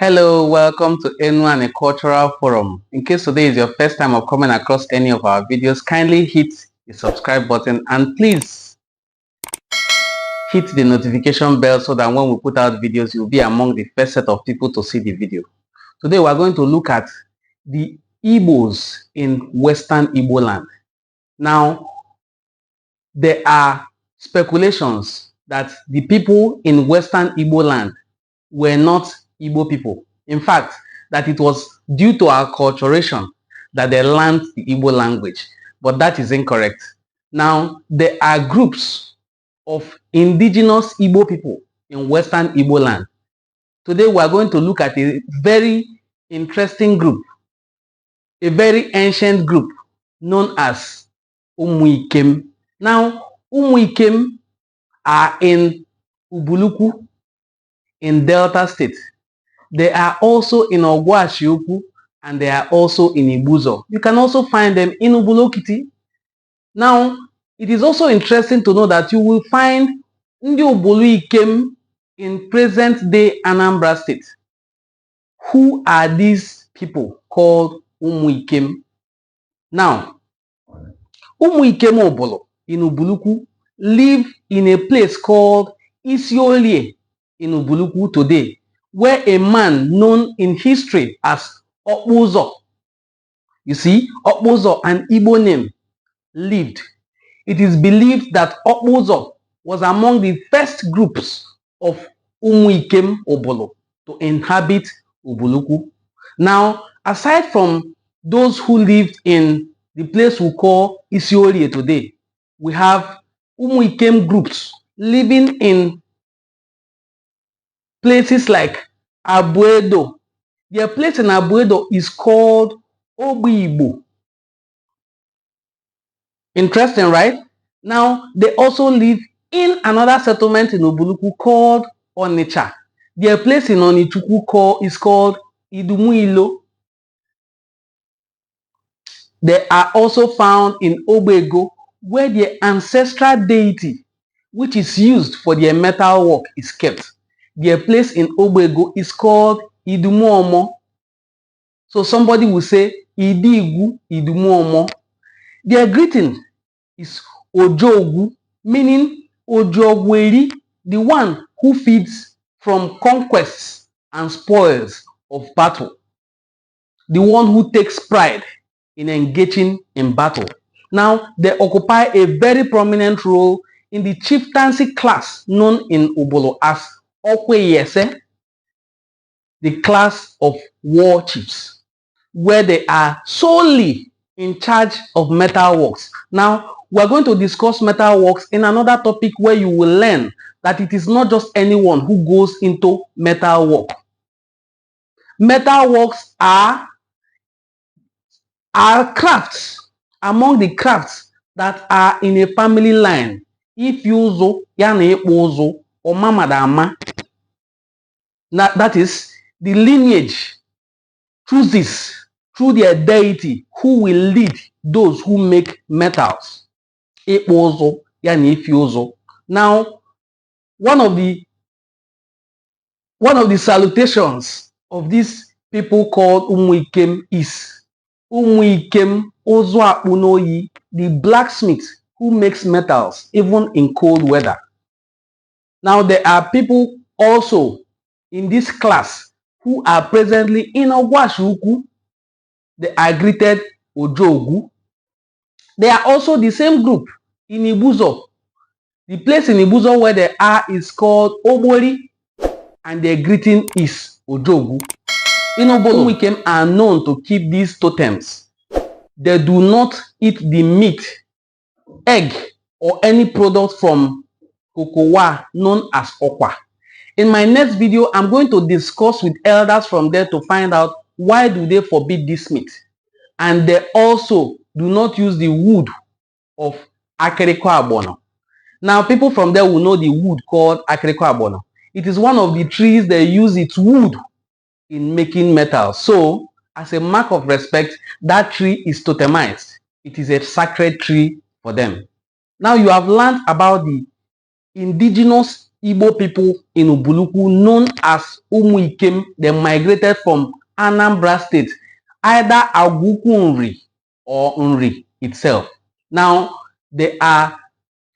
Hello, welcome to Anioma a Cultural Forum. In case today is your first time of coming across any of our videos, kindly hit the subscribe button and please hit the notification bell so that when we put out videos, you'll be among the first set of people to see the video. Today, we're going to look at the Igbos in Western Igboland. Now, there are speculations that the people in Western Igboland were not Igbo people. In fact, that it was due to our acculturation that they learned the Igbo language. But that is incorrect. Now, there are groups of indigenous Igbo people in Western Igboland. Today, we are going to look at a very interesting group, a very ancient group known as Umuikem. Now, Umuikem are in Ubuluku in Delta State. They are also in Ogwashioku and they are also in Ibuzo. You can also find them in Ubulokiti. Now, it is also interesting to know that you will find Ndi Ubuluikem in present-day Anambra State. Who are these people called Umuikem? Now, Umuikem Obolo in Ubuluku live in a place called Isiolie in Ubuluku today, where a man known in history as Okpuzo, you see, Okpuzo, an Igbo name, lived. It is believed that Okpuzo was among the first groups of Umuikem Obolo to inhabit Ubuluku. Now, aside from those who lived in the place we call Isiolie today, we have Umuikem groups living in places like Abuedo. Their place in Abuedo is called Igbo. Interesting, right? Now, they also live in another settlement in Ubuluku called Onitsha. Their place in Onichuku is called Idumuilo. They are also found in Obego, where their ancestral deity, which is used for their metal work, is kept. Their place in Obego is called Idumuomo. So somebody will say Idigu Idumuomo. Their greeting is Ojogu, meaning Ojogweri, the one who feeds from conquests and spoils of battle, the one who takes pride in engaging in battle. Now, they occupy a very prominent role in the chieftaincy class known in Ubolo as Okweyese, the class of war chiefs, where they are solely in charge of metal works. Now, we're going to discuss metal works in another topic where you will learn that it is not just anyone who goes into metal work. Metal works are crafts, among the crafts that are in a family line. If you zo, yana ekpozo, or mama dama, that is the lineage chooses through their deity who will lead those who make metals. Ekpozo, yana ifiozo. Now, one of the salutations of these people called Umuikem is Umuikem Ozo Akpunoyi, the blacksmith who makes metals even in cold weather. Now, there are people also in this class who are presently in Ogwashuku. They are greeted Ojogu. They are also the same group in Ibuzo. The place in Ibuzo where they are is called Obori, and their greeting is Ojogu. Umuikem are known to keep these totems. They do not eat the meat, egg, or any product from Kokowa known as Okwa. In my next video, I'm going to discuss with elders from there to find out why do they forbid this meat. And they also do not use the wood of Akereko Abono. Now, people from there will know the wood called Akereko Abono. It is one of the trees they use its wood in making metal. So, as a mark of respect, that tree is totemized. It is a sacred tree for them. Now, you have learned about the indigenous Igbo people in Ubuluku known as Umuikem. They migrated from Anambra State, either Aguku Nri or Nri itself. Now, they are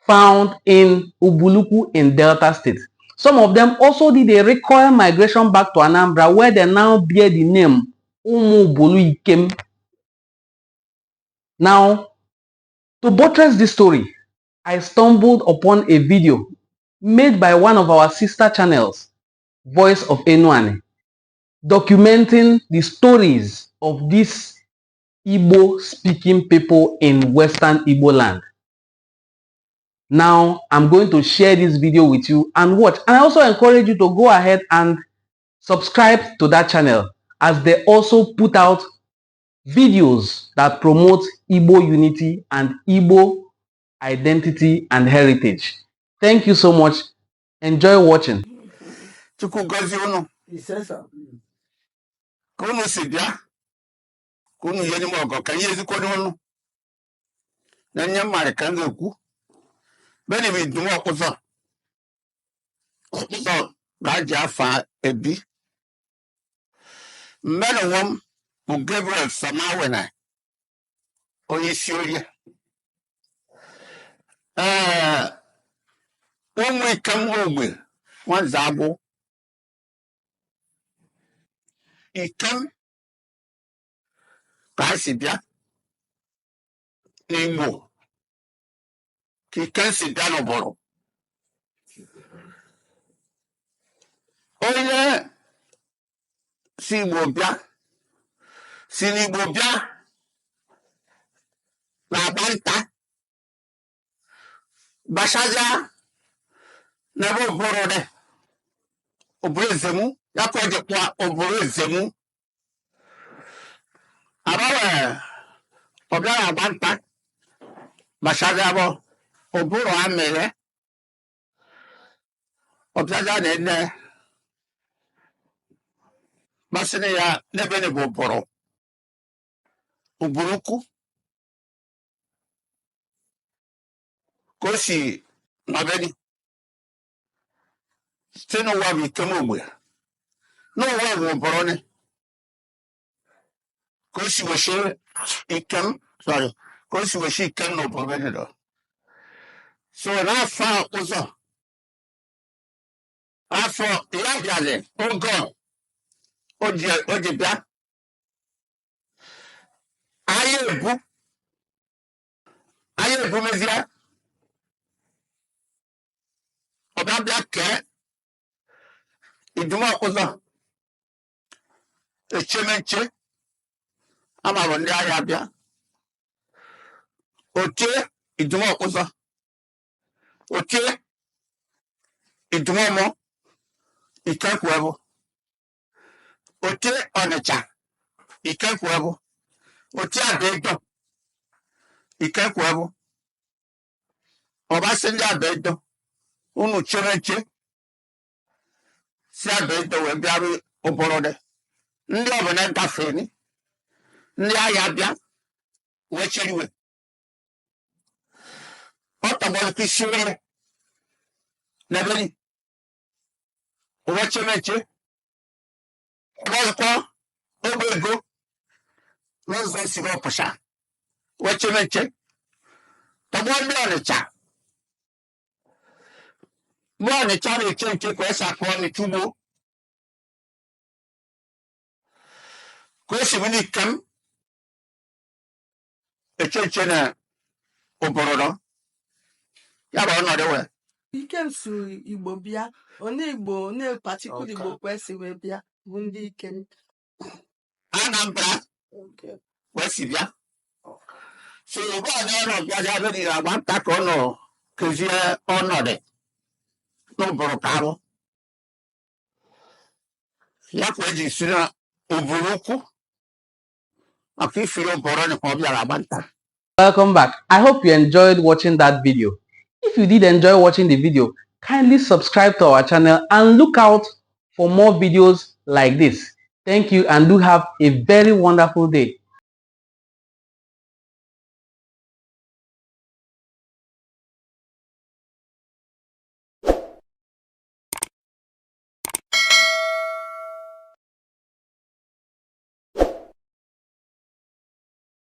found in Ubuluku in Delta State. Some of them also did a recoil migration back to Anambra, where they now bear the name Umubuluikem. Now, to buttress this story, I stumbled upon a video made by one of our sister channels, Voice of Enuane, documenting the stories of these Igbo-speaking people in Western Igboland. Now, I'm going to share this video with you and watch. And I also encourage you to go ahead and subscribe to that channel, as they also put out videos that promote Igbo unity and Igbo identity and heritage. Thank you so much. Enjoy watching. Gabriel Samawena Oyisiori. When we come home with one Zabo, he come Kasibia Nemo. He can sit down a bottle. Oh, yeah. See, Bobia. Sini Bobia. La Banta. Bashaja. Never borrowed. Obrezemu. Yakwa Obrezemu. Abawa. Obla Banta. Bashaja. Oburo Amele. Obsaja Nene. Basine Nebene Boboro. Uburuku Kosi Mabeni Steno Wabi Kamogwe. No one Borone Kosi Washe Ikam, sorry, Kosi Washi Kam no Provenado. So I found also I found Yagale, oh God, Ojibia. Aye, Bumezia Obabia Care Iduma Oza a Chemenche Amaronde Ayabia Ote Iduma Oza Ote Idumamo Ikankwebo Ote Onecha Ikankwebo Ote Abedo Ikankwebo Obasenja Abedo Unu Chemenche Si Abedo Webiaru Oborode Ndi Obenenta Feni Ndi Ayabia Wecheriwe Otabol Kishire Nebeni Wechemeche Obazko Obego Nonsense Sigo Pasha Wechemeche Tabon Onecha Monecha Chenche Kwesa Kwani Tubo Kwesi Winikam Echenchena Oborodo Yaba Nodewe. He came to Igbo bia, only Igbo, no particular Igbo kwesi we bia, wundi came. Anambra, Okay. Wesibia. So you go on Gaza very one tack on no, because you are honored. No Borocaro. Yakwaji Sina Uburuku. A fish you Boron of Yarabanta. Welcome back. I hope you enjoyed watching that video. If you did enjoy watching the video, kindly subscribe to our channel and look out for more videos like this. Thank you and do have a very wonderful day.